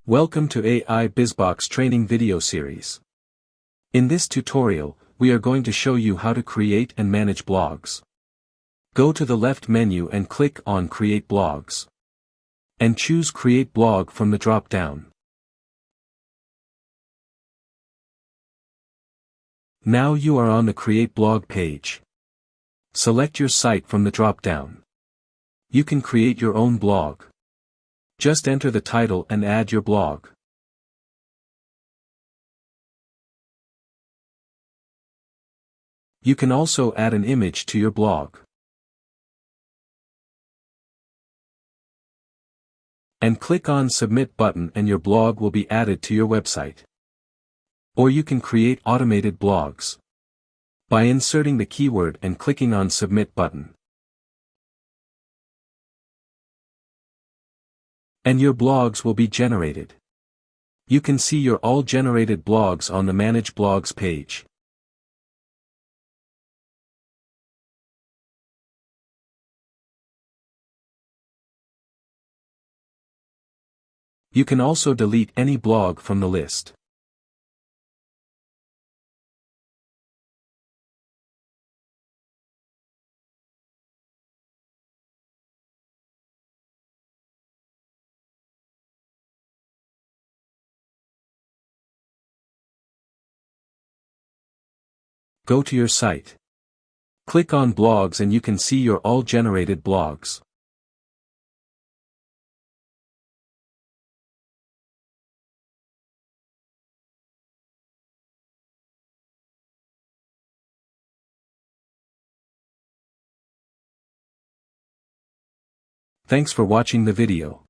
Welcome to AI BizBox training video series. In this tutorial, we are going to show you how to create and manage blogs. Go to the left menu and click on Create Blogs. And choose Create Blog from the drop-down. Now you are on the Create Blog page. Select your site from the drop-down. You can create your own blog. Just enter the title and add your blog. You can also add an image to your blog. And click on Submit button and your blog will be added to your website. Or you can create automated blogs by inserting the keyword and clicking on Submit button. And your blogs will be generated. You can see your all generated blogs on the Manage Blogs page. You can also delete any blog from the list. Go to your site. Click on Blogs and you can see your all generated blogs. Thanks for watching the video.